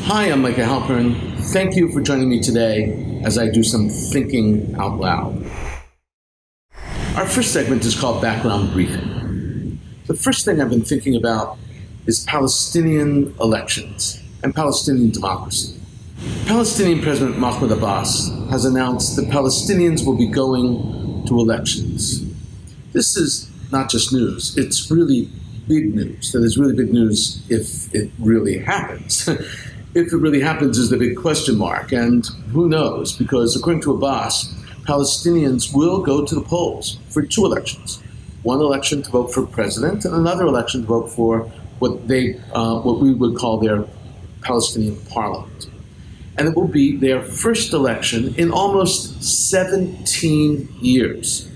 Hi, I'm Micah Halpern. Thank you for joining me today as I do some thinking out loud. Our first segment is called Background Briefing. The first thing I've been thinking about is Palestinian elections and Palestinian democracy. Palestinian President Mahmoud Abbas has announced that Palestinians will be going to elections. This is not just news, it's really big news. That is really big news if it really happens. If it really happens is the big question mark, and who knows, because according to Abbas, Palestinians will go to the polls for two elections. One election to vote for president, and another election to vote for what we would call their Palestinian parliament. And it will be their first election in almost 17 years.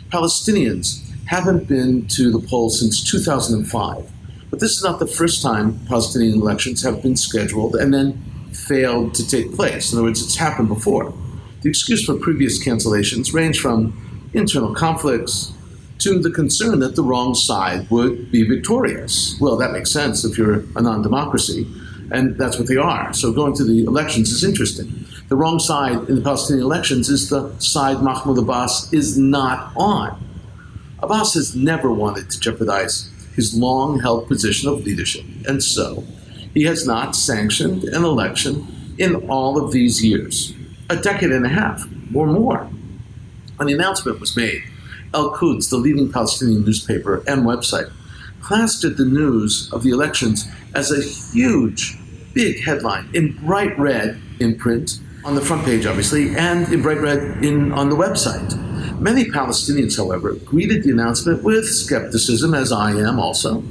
Palestinians haven't been to the polls since 2005. But this is not the first time Palestinian elections have been scheduled and then failed to take place. In other words, it's happened before. The excuse for previous cancellations range from internal conflicts to the concern that the wrong side would be victorious. Well, that makes sense if you're a non-democracy, and that's what they are. So going to the elections is interesting. The wrong side in the Palestinian elections is the side Mahmoud Abbas is not on. Abbas has never wanted to jeopardize his long-held position of leadership, and so he has not sanctioned an election in all of these years, a decade and a half or more. When the announcement was made, El-Quds, the leading Palestinian newspaper and website, plastered the news of the elections as a huge, big headline in bright red in print, on the front page obviously, and in bright red on the website. Many Palestinians, however, greeted the announcement with skepticism, as I am also.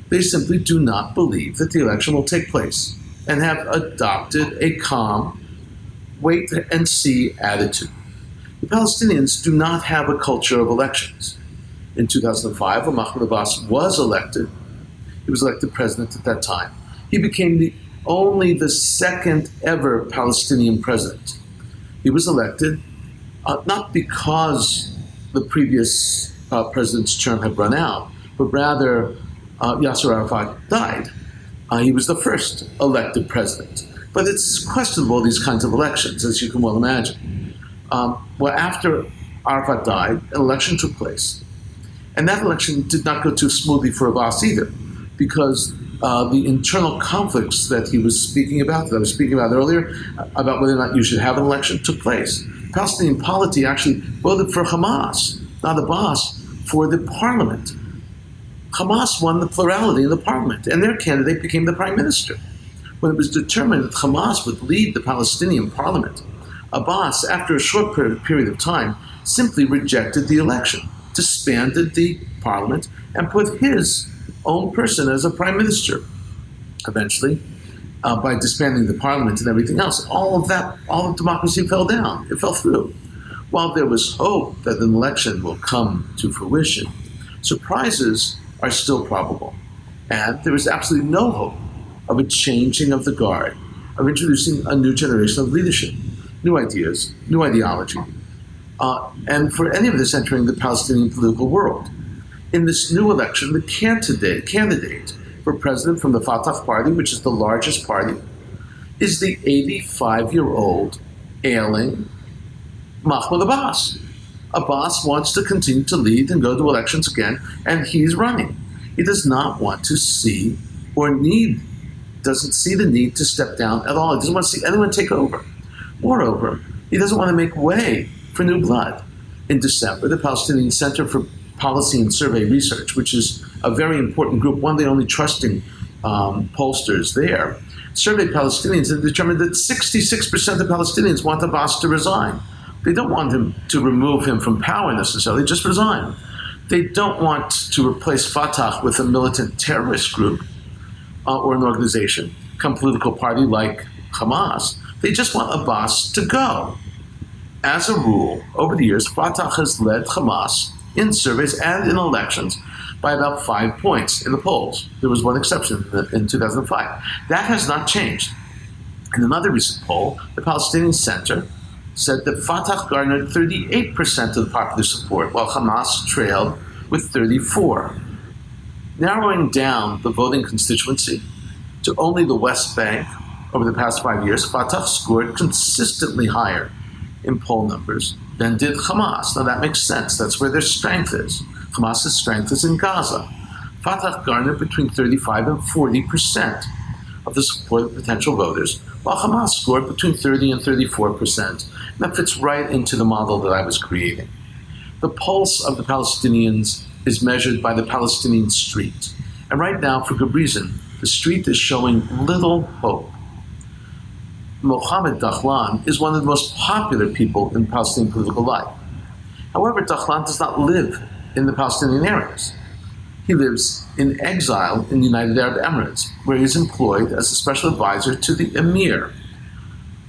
They simply do not believe that the election will take place and have adopted a calm, wait-and-see attitude. The Palestinians do not have a culture of elections. In 2005, when Mahmoud Abbas was elected, he was elected president at that time, he became only the second ever Palestinian president. He was elected not because the previous president's term had run out, but rather Yasser Arafat died. He was the first elected president. But it's questionable, these kinds of elections, as you can well imagine. Well, after Arafat died, an election took place. And that election did not go too smoothly for Abbas either, because the internal conflicts that he was speaking about, that I was speaking about earlier, about whether or not you should have an election, took place. Palestinian polity actually voted for Hamas, not Abbas, for the parliament. Hamas won the plurality in the parliament, and their candidate became the prime minister. When it was determined that Hamas would lead the Palestinian parliament, Abbas, after a short period of time, simply rejected the election, disbanded the parliament, and put his own person as a prime minister. Eventually, by disbanding the parliament and everything else, all of democracy fell down. It fell through. While there was hope that an election will come to fruition, surprises are still probable. And there is absolutely no hope of a changing of the guard, of introducing a new generation of leadership, new ideas, new ideology, and for any of this entering the Palestinian political world. In this new election, the candidate for president from the Fatah party, which is the largest party, is the 85-year-old ailing Mahmoud Abbas. Abbas wants to continue to lead and go to elections again, and he's running. He does not want to see doesn't see the need to step down at all. He doesn't want to see anyone take over. Moreover, he doesn't want to make way for new blood. In December, the Palestinian Center for Policy and Survey Research, which is a very important group, one of the only trusting pollsters there, surveyed Palestinians and determined that 66% of Palestinians want Abbas to resign. They don't want him to remove him from power necessarily, just resign. They don't want to replace Fatah with a militant terrorist group or an organization, some political party like Hamas. They just want Abbas to go. As a rule, over the years, Fatah has led Hamas in surveys and in elections by about 5 points in the polls. There was one exception in 2005. That has not changed. In another recent poll, the Palestinian Center said that Fatah garnered 38% of the popular support, while Hamas trailed with 34%. Narrowing down the voting constituency to only the West Bank Over the past 5 years, Fatah scored consistently higher in poll numbers than did Hamas. Now that makes sense. That's where their strength is. Hamas's strength is in Gaza. Fatah garnered between 35 and 40% of the support of potential voters, while Hamas scored between 30 and 34%. And that fits right into the model that I was creating. The pulse of the Palestinians is measured by the Palestinian street. And right now, for good reason, the street is showing little hope. Mohammed Dahlan is one of the most popular people in Palestinian political life. However, Dahlan does not live in the Palestinian areas. He lives in exile in the United Arab Emirates, where he is employed as a special advisor to the emir.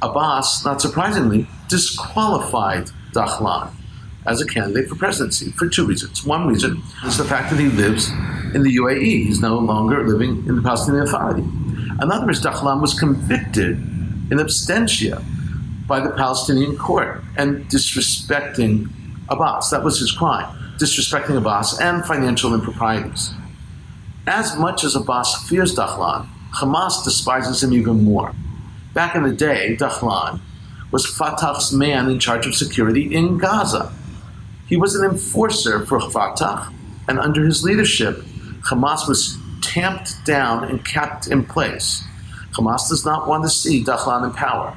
Abbas, not surprisingly, disqualified Dahlan as a candidate for presidency for two reasons. One reason is the fact that he lives in the UAE. He's no longer living in the Palestinian Authority. Another is Dahlan was convicted in absentia by the Palestinian court and disrespecting Abbas. That was his crime, disrespecting Abbas and financial improprieties. As much as Abbas fears Dahlan, Hamas despises him even more. Back in the day, Dahlan was Fatah's man in charge of security in Gaza. He was an enforcer for Fatah, and under his leadership, Hamas was tamped down and kept in place. Hamas does not want to see Dahlan in power,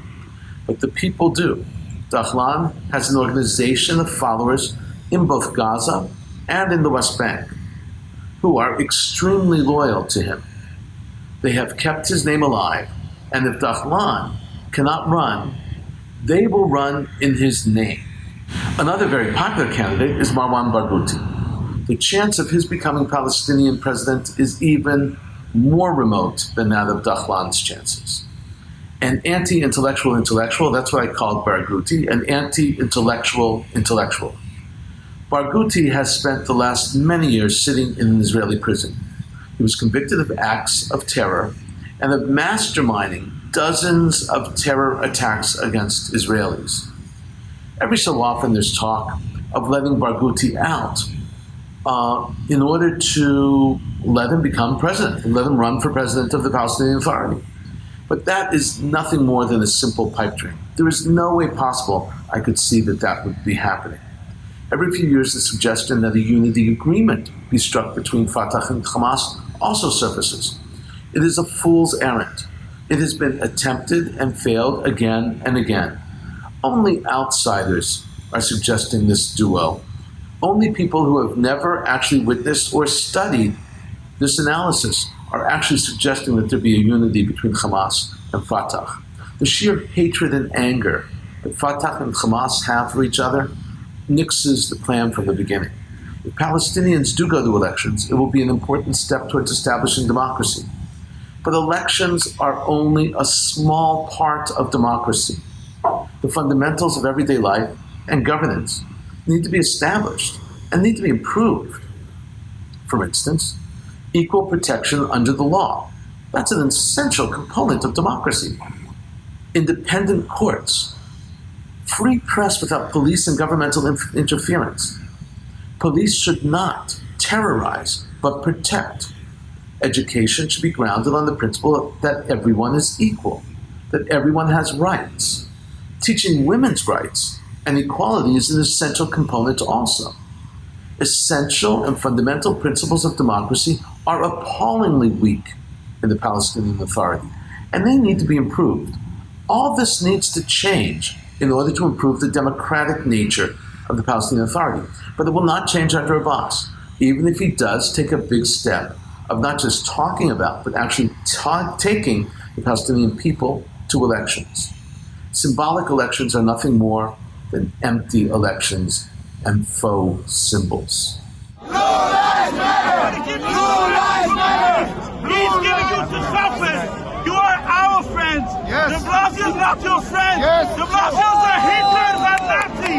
but the people do. Dahlan has an organization of followers in both Gaza and in the West Bank who are extremely loyal to him. They have kept his name alive, and if Dahlan cannot run, they will run in his name. Another very popular candidate is Marwan Barghouti. The chance of his becoming Palestinian president is even more remote than that of Dahlan's chances. An anti-intellectual intellectual, that's what I called Barghouti, an anti-intellectual intellectual. Barghouti has spent the last many years sitting in an Israeli prison. He was convicted of acts of terror and of masterminding dozens of terror attacks against Israelis. Every so often there's talk of letting Barghouti out in order to let him become president, and let him run for president of the Palestinian Authority. But that is nothing more than a simple pipe dream. There is no way possible I could see that that would be happening. Every few years, the suggestion that a unity agreement be struck between Fatah and Hamas also surfaces. It is a fool's errand. It has been attempted and failed again and again. Only outsiders are suggesting this duo. Only people who have never actually witnessed or studied this analysis are actually suggesting that there be a unity between Hamas and Fatah. The sheer hatred and anger that Fatah and Hamas have for each other nixes the plan from the beginning. If Palestinians do go to elections, it will be an important step towards establishing democracy. But elections are only a small part of democracy. The fundamentals of everyday life and governance need to be established and need to be improved. For instance, equal protection under the law. That's an essential component of democracy. Independent courts. Free press without police and governmental interference. Police should not terrorize, but protect. Education should be grounded on the principle that everyone is equal, that everyone has rights. Teaching women's rights and equality is an essential component also. Essential and fundamental principles of democracy are appallingly weak in the Palestinian Authority, and they need to be improved. All this needs to change in order to improve the democratic nature of the Palestinian Authority. But it will not change under Abbas, even if he does take a big step of not just talking about, but actually taking the Palestinian people to elections. Symbolic elections are nothing more than empty elections and faux symbols. Blue lives matter! Blue lives matter! He's giving you to suffer! You are our friends! Yes. De Blasio is not your friend! Yes. De Blasio is a Hitler and Nazi!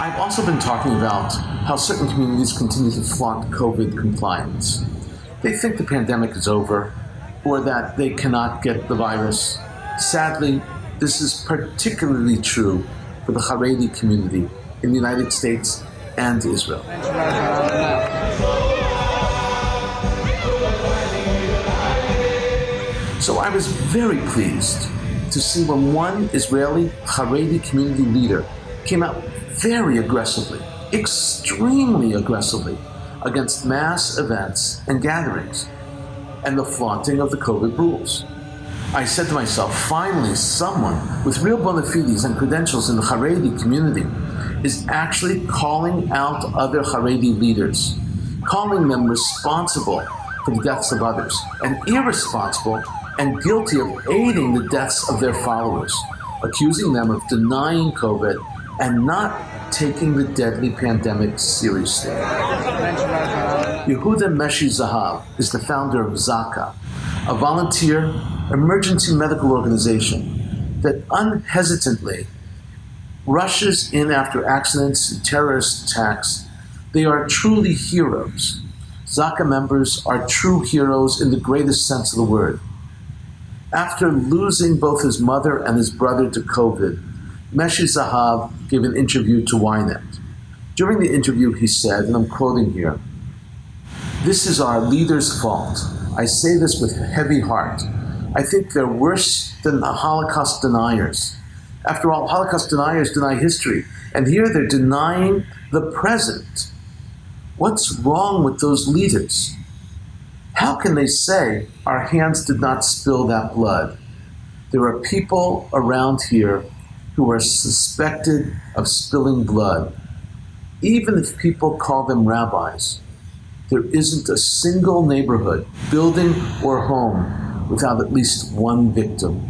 I've also been talking about how certain communities continue to flaunt COVID compliance. They think the pandemic is over, or that they cannot get the virus. Sadly, this is particularly true for the Haredi community in the United States and Israel. So I was very pleased to see when one Israeli Haredi community leader came out very aggressively, extremely aggressively, against mass events and gatherings and the flaunting of the COVID rules. I said to myself, finally someone with real bona fides and credentials in the Haredi community is actually calling out other Haredi leaders, calling them responsible for the deaths of others, and irresponsible and guilty of aiding the deaths of their followers, accusing them of denying COVID and not taking the deadly pandemic seriously. Yehuda Meshi Zahav is the founder of Zaka, a volunteer emergency medical organization that unhesitantly rushes in after accidents and terrorist attacks. They are truly heroes. Zaka members are true heroes in the greatest sense of the word. After losing both his mother and his brother to COVID, Meshi Zahav gave an interview to Ynet. During the interview, he said, and I'm quoting here, "This is our leaders' fault. I say this with heavy heart. I think they're worse than the Holocaust deniers. After all, Holocaust deniers deny history, and here they're denying the present. What's wrong with those leaders? How can they say our hands did not spill that blood? There are people around here who are suspected of spilling blood. Even if people call them rabbis, there isn't a single neighborhood, building, or home without at least one victim.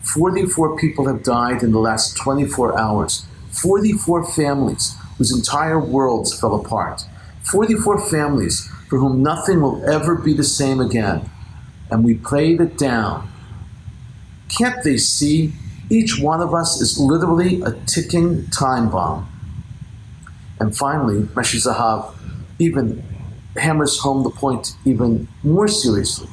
44 people have died in the last 24 hours. 44 families whose entire worlds fell apart. 44 families for whom nothing will ever be the same again. And we played it down. Can't they see each one of us is literally a ticking time bomb?" And finally, Meshi Zahav even hammers home the point even more seriously.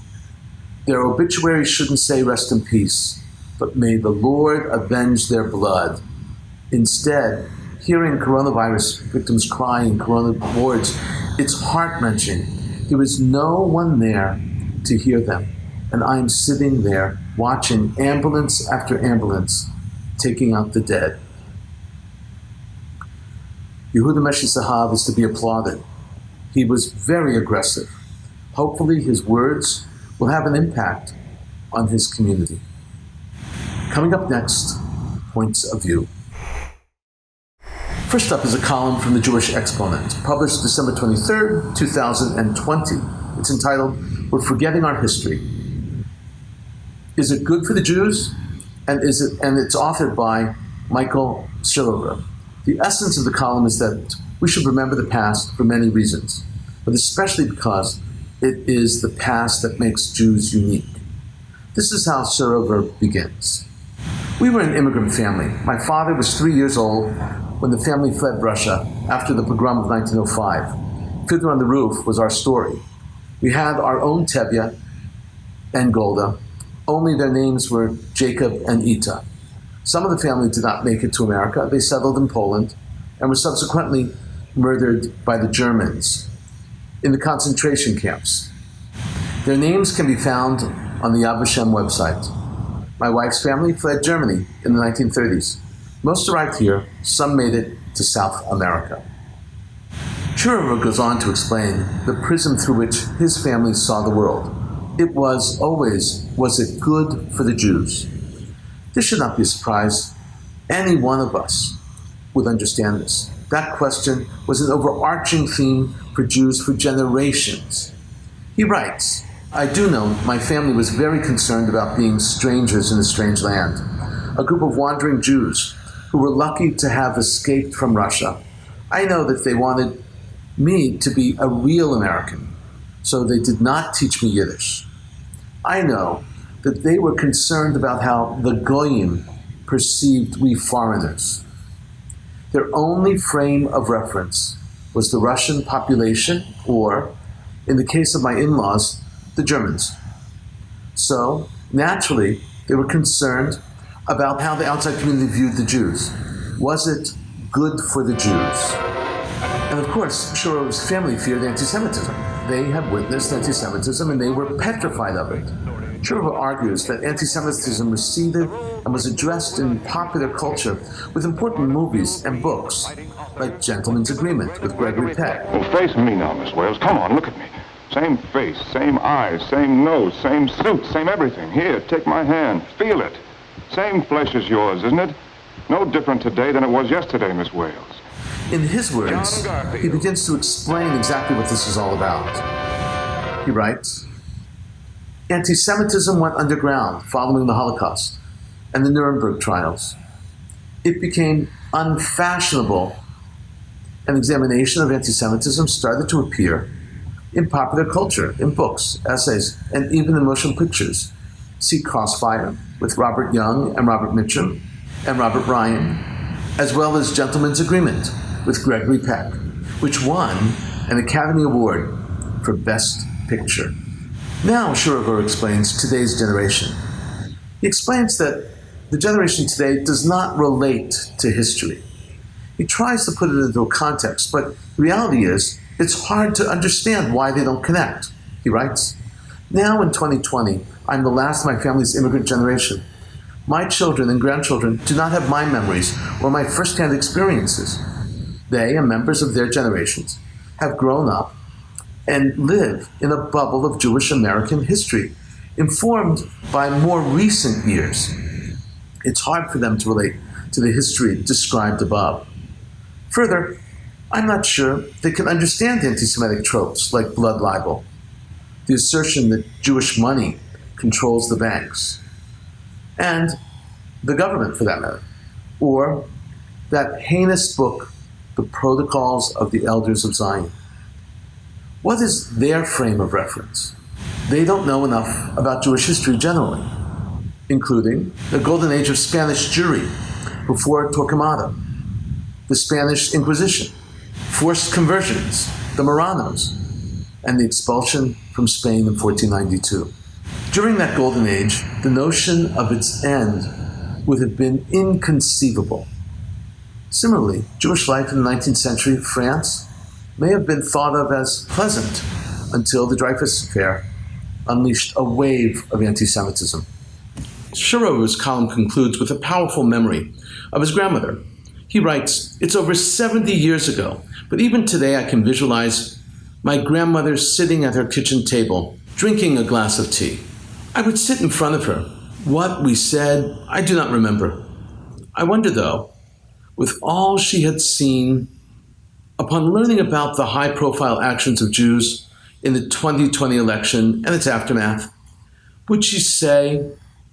Their obituaries shouldn't say rest in peace, but may the Lord avenge their blood. Instead, hearing coronavirus victims cry in corona wards, it's heart-wrenching. There is no one there to hear them, and I'm sitting there watching ambulance after ambulance taking out the dead. Yehuda Meshi Zahav is to be applauded. He was very aggressive. Hopefully his words will have an impact on his community. Coming up next, Points of View. First up is a column from the Jewish Exponent, published December 23rd, 2020. It's entitled, "We're Forgetting Our History. Is it good for the Jews?" And it's authored by Micah Halpern. The essence of the column is that we should remember the past for many reasons, but especially because it is the past that makes Jews unique. This is how Halpern begins. "We were an immigrant family. My father was 3 years old when the family fled Russia after the pogrom of 1905. Fiddler on the Roof was our story. We had our own Tevye and Golda, only their names were Jacob and Ita. Some of the family did not make it to America. They settled in Poland and were subsequently murdered by the Germans in the concentration camps. Their names can be found on the Yad Vashem website. My wife's family fled Germany in the 1930s. Most arrived here, some made it to South America." Halpern goes on to explain the prism through which his family saw the world. It was it good for the Jews? This should not be a surprise. Any one of us would understand this. That question was an overarching theme for Jews for generations. He writes, "I do know my family was very concerned about being strangers in a strange land, a group of wandering Jews who were lucky to have escaped from Russia. I know that they wanted me to be a real American, so they did not teach me Yiddish. I know that they were concerned about how the Goyim perceived we foreigners. Their only frame of reference was the Russian population, or, in the case of my in-laws, the Germans. So, naturally, they were concerned about how the outside community viewed the Jews. Was it good for the Jews?" And of course, Halpern's family feared anti-Semitism. They had witnessed anti-Semitism and they were petrified of it. Shurova argues that anti-Semitism receded and was addressed in popular culture with important movies and books, like Gentleman's Agreement with Gregory Peck. Well, face me now, Miss Wales. Come on, look at me. Same face, same eyes, same nose, same suit, same everything. Here, take my hand. Feel it. Same flesh as yours, isn't it? No different today than it was yesterday, Miss Wales. In his words, he begins to explain exactly what this is all about. He writes, "Anti-Semitism went underground following the Holocaust and the Nuremberg trials. It became unfashionable. An examination of anti-Semitism started to appear in popular culture, in books, essays, and even in motion pictures. See Crossfire with Robert Young and Robert Mitchum and Robert Ryan, as well as Gentleman's Agreement with Gregory Peck, which won an Academy Award for Best Picture." Now, Shurova explains today's generation. He explains that the generation today does not relate to history. He tries to put it into a context, but the reality is it's hard to understand why they don't connect. He writes, "Now in 2020, I'm the last of my family's immigrant generation. My children and grandchildren do not have my memories or my firsthand experiences. They and members of their generations have grown up and live in a bubble of Jewish American history, informed by more recent years. It's hard for them to relate to the history described above. Further, I'm not sure they can understand anti-Semitic tropes like blood libel, the assertion that Jewish money controls the banks, and the government for that matter, or that heinous book, The Protocols of the Elders of Zion. What is their frame of reference? They don't know enough about Jewish history generally, including the golden age of Spanish Jewry before Torquemada, the Spanish Inquisition, forced conversions, the Marranos, and the expulsion from Spain in 1492. During that golden age, the notion of its end would have been inconceivable. Similarly, Jewish life in the 19th century France may have been thought of as pleasant until the Dreyfus Affair unleashed a wave of anti-Semitism." Shurova's column concludes with a powerful memory of his grandmother. He writes, "It's over 70 years ago, but even today I can visualize my grandmother sitting at her kitchen table, drinking a glass of tea. I would sit in front of her. What we said, I do not remember. I wonder, though, with all she had seen, upon learning about the high-profile actions of Jews in the 2020 election and its aftermath, would she say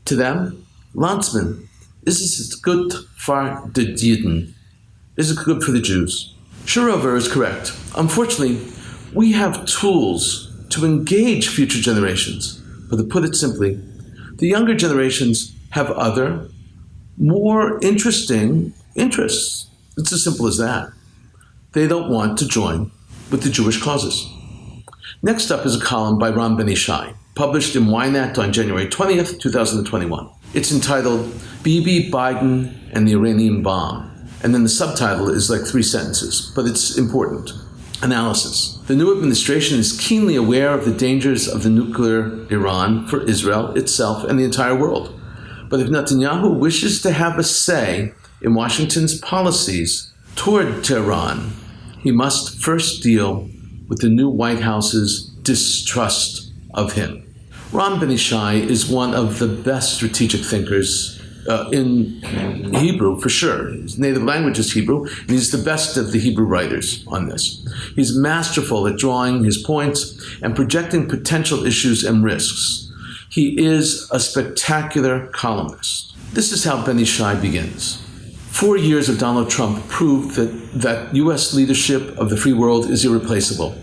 to them, 'Landsman, is this good for the Juden? Is it good for the Jews?'" Shurova is correct. Unfortunately, we have tools to engage future generations, but to put it simply, the younger generations have other, more interesting interests. It's as simple as that. They don't want to join with the Jewish causes. Next up is a column by Ron Ben-Ishai, published in Ynet on January 20th, 2021. It's entitled "Bibi, Biden, and the Iranian Bomb." And then the subtitle is like 3 sentences, but it's important. Analysis. The new administration is keenly aware of the dangers of the nuclear Iran for Israel itself and the entire world. But if Netanyahu wishes to have a say in Washington's policies toward Tehran, he must first deal with the new White House's distrust of him. Ron Ben-Ishai is one of the best strategic thinkers in Hebrew, for sure. His native language is Hebrew, and he's the best of the Hebrew writers on this. He's masterful at drawing his points and projecting potential issues and risks. He is a spectacular columnist. This is how Ben-Ishai begins. 4 years of Donald Trump proved that U.S. leadership of the free world is irreplaceable.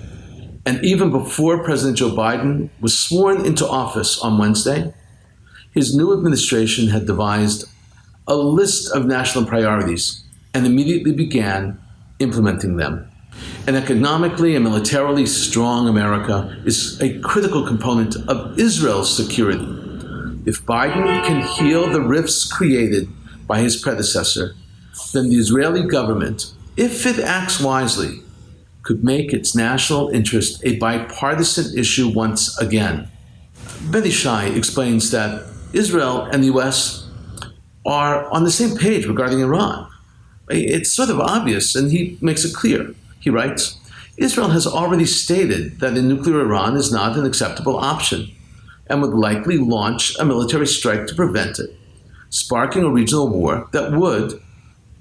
And even before President Joe Biden was sworn into office on Wednesday, his new administration had devised a list of national priorities and immediately began implementing them. An economically and militarily strong America is a critical component of Israel's security. If Biden can heal the rifts created by his predecessor, then the Israeli government, if it acts wisely, could make its national interest a bipartisan issue once again. Ben Ishai explains that Israel and the US are on the same page regarding Iran. It's sort of obvious, and he makes it clear. He writes, Israel has already stated that a nuclear Iran is not an acceptable option and would likely launch a military strike to prevent it, sparking a regional war that would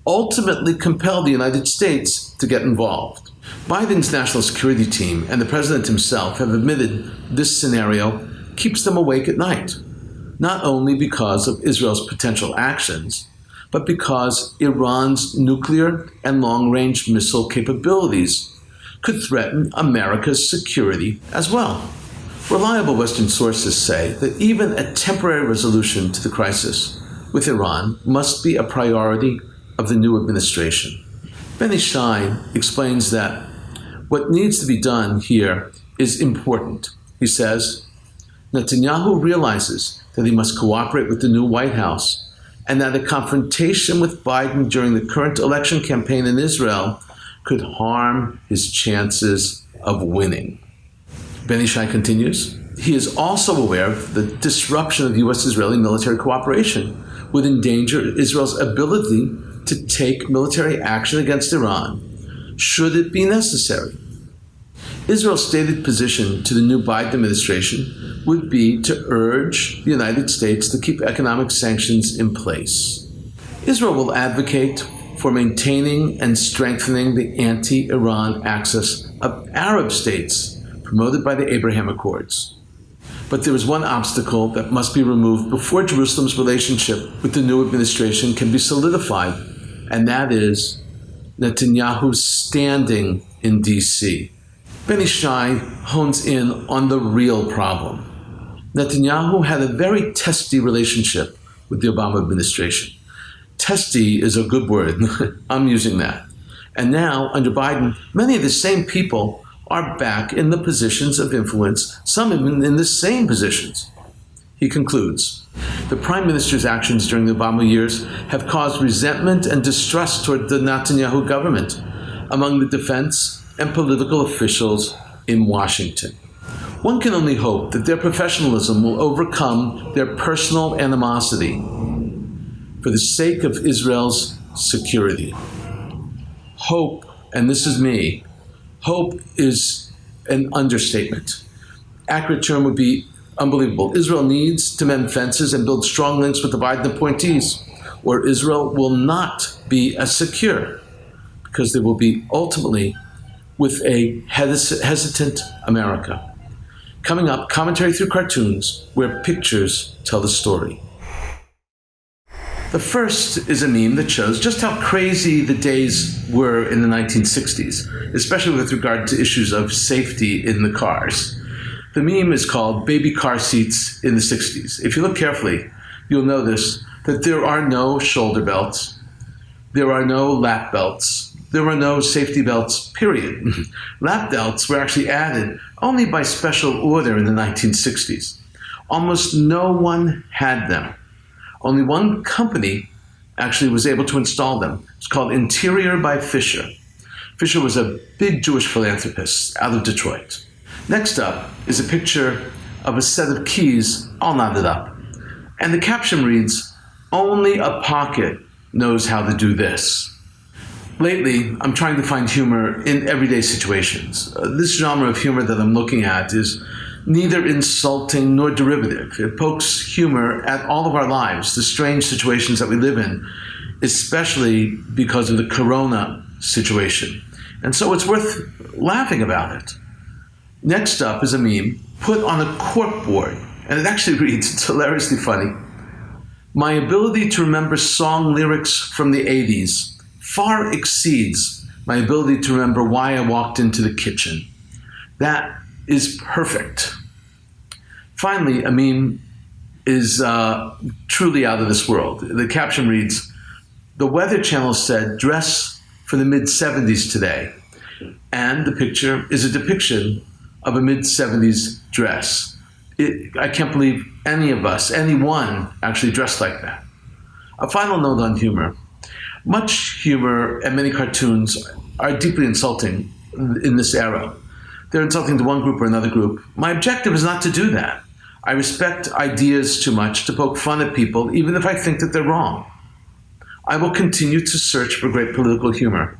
ultimately compel the United States to get involved. Biden's national security team and the president himself have admitted this scenario keeps them awake at night, not only because of Israel's potential actions, but because Iran's nuclear and long-range missile capabilities could threaten America's security as well. Reliable Western sources say that even a temporary resolution to the crisis with Iran must be a priority of the new administration. Ben Ishai explains that what needs to be done here is important. He says, Netanyahu realizes that he must cooperate with the new White House and that a confrontation with Biden during the current election campaign in Israel could harm his chances of winning. Ben Ishai continues, he is also aware of the disruption of U.S.-Israeli military cooperation would endanger Israel's ability to take military action against Iran, should it be necessary. Israel's stated position to the new Biden administration would be to urge the United States to keep economic sanctions in place. Israel will advocate for maintaining and strengthening the anti-Iran axis of Arab states promoted by the Abraham Accords. But there is one obstacle that must be removed before Jerusalem's relationship with the new administration can be solidified, and that is Netanyahu's standing in D.C. Ben Ishai hones in on the real problem. Netanyahu had a very testy relationship with the Obama administration. Testy is a good word. I'm using that. And now, under Biden, many of the same people are back in the positions of influence, some even in the same positions. He concludes, the Prime Minister's actions during the Obama years have caused resentment and distrust toward the Netanyahu government among the defense and political officials in Washington. One can only hope that their professionalism will overcome their personal animosity for the sake of Israel's security. Hope, and this is me, hope is an understatement. Accurate term would be unbelievable. Israel needs to mend fences and build strong links with the Biden appointees, or Israel will not be as secure, because they will be ultimately with a hesitant America. Coming up, commentary through cartoons where pictures tell the story. The first is a meme that shows just how crazy the days were in the 1960s, especially with regard to issues of safety in the cars. The meme is called Baby Car Seats in the 60s. If you look carefully, you'll notice that there are no shoulder belts, there are no lap belts, there were no safety belts, period. Lap belts were actually added only by special order in the 1960s. Almost no one had them. Only one company actually was able to install them. It's called Interior by Fisher. Fisher was a big Jewish philanthropist out of Detroit. Next up is a picture of a set of keys all knotted up. And the caption reads, "Only a pocket knows how to do this." Lately, I'm trying to find humor in everyday situations. This genre of humor that I'm looking at is neither insulting nor derivative. It pokes humor at all of our lives, the strange situations that we live in, especially because of the corona situation. And so it's worth laughing about it. Next up is a meme put on a corkboard, and it actually reads, it's hilariously funny, "My ability to remember song lyrics from the 80s far exceeds my ability to remember why I walked into the kitchen. That is perfect." Finally, a meme is truly out of this world. The caption reads, "The Weather Channel said dress for the mid-70s today." And the picture is a depiction of a mid-70s dress. I can't believe any of us, anyone, actually dressed like that. A final note on humor. Much humor and many cartoons are deeply insulting in this era. They're insulting to one group or another group. My objective is not to do that. I respect ideas too much to poke fun at people, even if I think that they're wrong. I will continue to search for great political humor.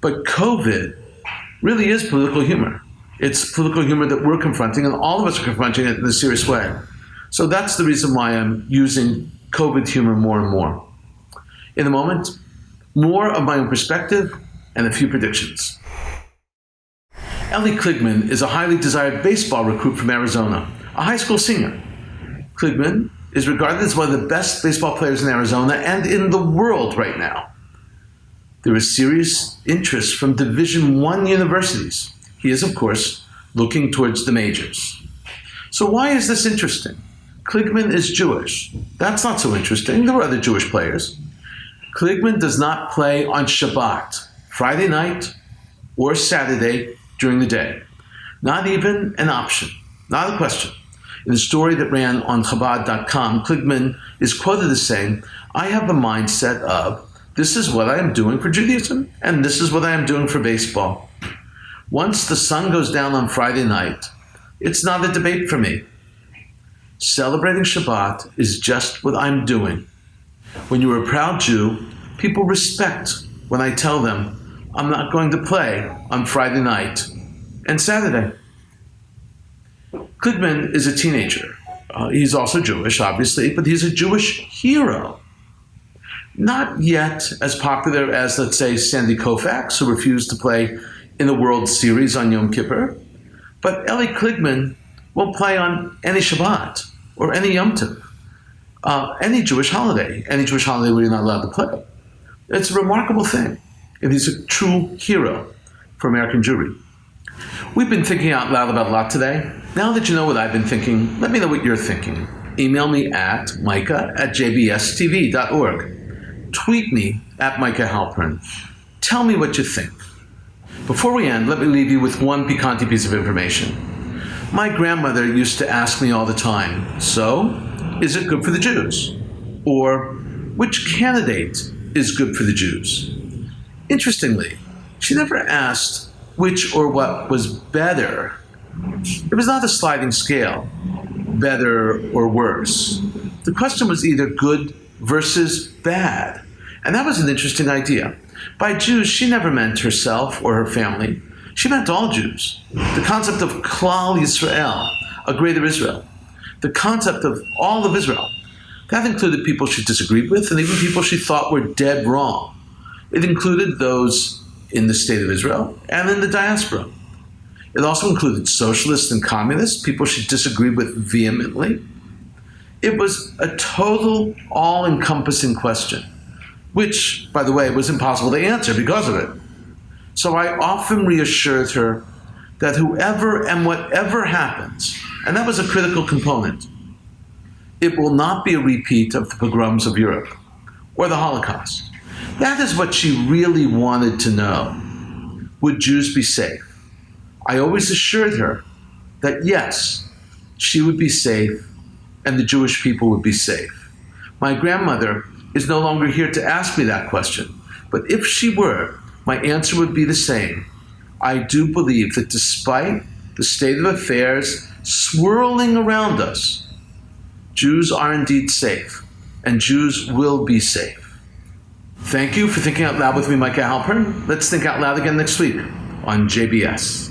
But COVID really is political humor. It's political humor that we're confronting, and all of us are confronting it in a serious way. So that's the reason why I'm using COVID humor more and more. In a moment, more of my own perspective and a few predictions. Ellie Kligman is a highly desired baseball recruit from Arizona, a high school senior. Kligman is regarded as one of the best baseball players in Arizona and in the world right now. There is serious interest from Division I universities. He is, of course, looking towards the majors. So why is this interesting? Kligman is Jewish. That's not so interesting. There are other Jewish players. Kligman does not play on Shabbat, Friday night, or Saturday during the day. Not even an option, not a question. In a story that ran on Chabad.com, Kligman is quoted as saying, "I have a mindset of, this is what I am doing for Judaism, and this is what I am doing for baseball. Once the sun goes down on Friday night, it's not a debate for me. Celebrating Shabbat is just what I'm doing. When you're a proud Jew, people respect when I tell them I'm not going to play on Friday night and Saturday." Kligman is a teenager. He's also Jewish, obviously, but he's a Jewish hero. Not yet as popular as, let's say, Sandy Koufax, who refused to play in the World Series on Yom Kippur. But Ellie Kligman won't play on any Shabbat or any Yom Tov, any Jewish holiday where you're not allowed to play. It's a remarkable thing, and he's a true hero for American Jewry. We've been thinking out loud about a lot today. Now that you know what I've been thinking, let me know what you're thinking. Email me at micah@jbstv.org. Tweet me at Micah Halpern. Tell me what you think. Before we end, let me leave you with one piquante piece of information. My grandmother used to ask me all the time, so, is it good for the Jews? Or, which candidate is good for the Jews? Interestingly, she never asked which or what was better. It was not a sliding scale, better or worse. The question was either good versus bad. And that was an interesting idea. By Jews, she never meant herself or her family. She meant all Jews. The concept of Klal Yisrael, a greater Israel. The concept of all of Israel. That included people she disagreed with and even people she thought were dead wrong. It included those in the state of Israel and in the diaspora. It also included socialists and communists, people she disagreed with vehemently. It was a total, all-encompassing question, which, by the way, was impossible to answer because of it. So I often reassured her that whoever and whatever happens, and that was a critical component, it will not be a repeat of the pogroms of Europe or the Holocaust. That is what she really wanted to know. Would Jews be safe? I always assured her that yes, she would be safe and the Jewish people would be safe. My grandmother is no longer here to ask me that question, but if she were, my answer would be the same. I do believe that despite the state of affairs swirling around us, Jews are indeed safe, and Jews will be safe. Thank you for thinking out loud with me, Micah Halpern. Let's think out loud again next week on JBS.